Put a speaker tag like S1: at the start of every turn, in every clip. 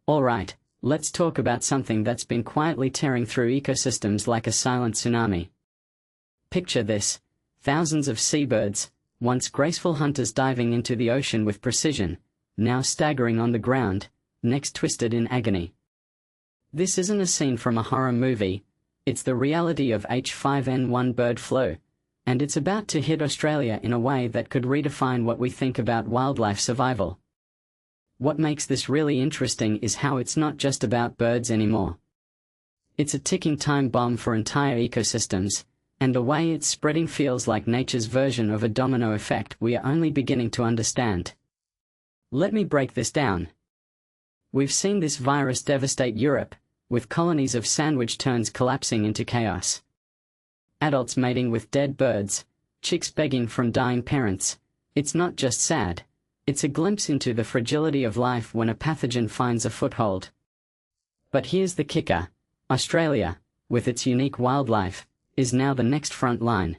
S1: Alright, let's talk about something that's been quietly tearing through ecosystems like a silent tsunami. Picture this: thousands of seabirds, once graceful hunters diving into the ocean with precision, now staggering on the ground, necks twisted in agony. This isn't a scene from a horror movie, it's the reality of H5N1 bird flu, and it's about to hit Australia in a way that could redefine what we think about wildlife survival. What makes this really interesting is how it's not just about birds anymore. It's a ticking time bomb for entire ecosystems, and the way it's spreading feels like nature's version of a domino effect we are only beginning to understand. Let me break this down. We've seen this virus devastate Europe, with colonies of sandwich terns collapsing into chaos. Adults mating with dead birds, chicks begging from dying parents. It's not just sad. It's a glimpse into the fragility of life when a pathogen finds a foothold. But here's the kicker: Australia, with its unique wildlife, is now the next front line.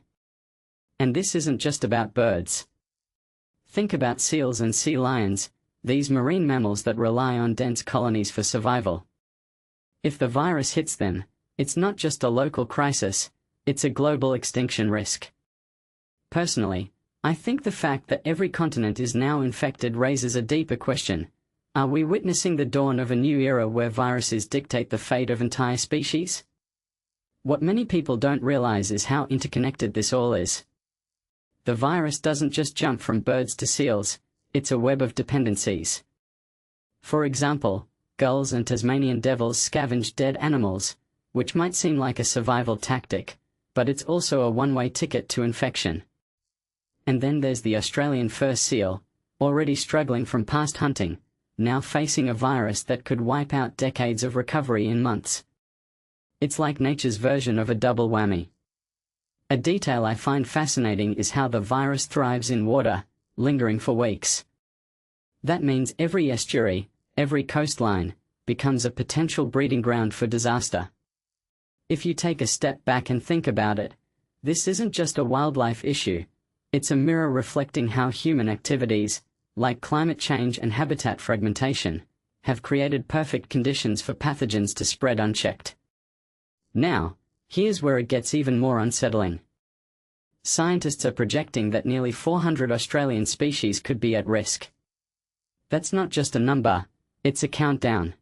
S1: And this isn't just about birds. Think about seals and sea lions, these marine mammals that rely on dense colonies for survival. If the virus hits them, it's not just a local crisis, it's a global extinction risk. Personally, I think the fact that every continent is now infected raises a deeper question. Are we witnessing the dawn of a new era where viruses dictate the fate of entire species? What many people don't realize is how interconnected this all is. The virus doesn't just jump from birds to seals, it's a web of dependencies. For example, gulls and Tasmanian devils scavenge dead animals, which might seem like a survival tactic, but it's also a one-way ticket to infection. And then there's the Australian fur seal, already struggling from past hunting, now facing a virus that could wipe out decades of recovery in months. It's like nature's version of a double whammy. A detail I find fascinating is how the virus thrives in water, lingering for weeks. That means every estuary, every coastline, becomes a potential breeding ground for disaster. If you take a step back and think about it, this isn't just a wildlife issue. It's a mirror reflecting how human activities, like climate change and habitat fragmentation, have created perfect conditions for pathogens to spread unchecked. Now, here's where it gets even more unsettling. Scientists are projecting that nearly 400 Australian species could be at risk. That's not just a number, it's a countdown.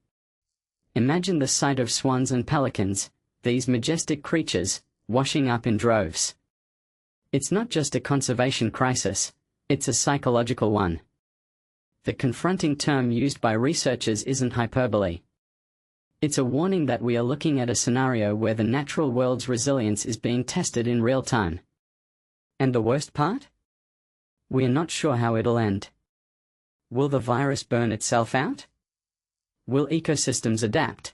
S1: Imagine the sight of swans and pelicans, these majestic creatures, washing up in droves. It's not just a conservation crisis, it's a psychological one. The confronting term used by researchers isn't hyperbole. It's a warning that we are looking at a scenario where the natural world's resilience is being tested in real time. And the worst part? We are not sure how it'll end. Will the virus burn itself out? Will ecosystems adapt?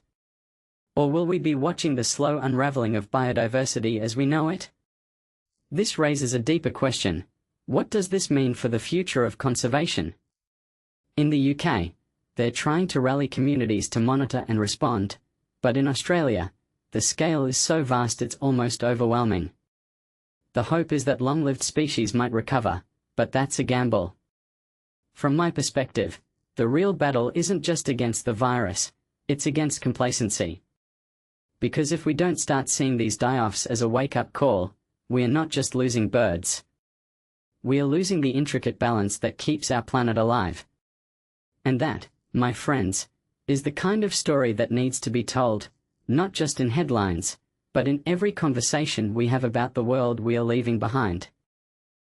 S1: Or will we be watching the slow unraveling of biodiversity as we know it? This raises a deeper question: what does this mean for the future of conservation? In the UK, they're trying to rally communities to monitor and respond, but in Australia, the scale is so vast it's almost overwhelming. The hope is that long-lived species might recover, but that's a gamble. From my perspective, the real battle isn't just against the virus, it's against complacency. Because if we don't start seeing these die-offs as a wake-up call, we are not just losing birds. We are losing the intricate balance that keeps our planet alive. And that, my friends, is the kind of story that needs to be told, not just in headlines, but in every conversation we have about the world we are leaving behind.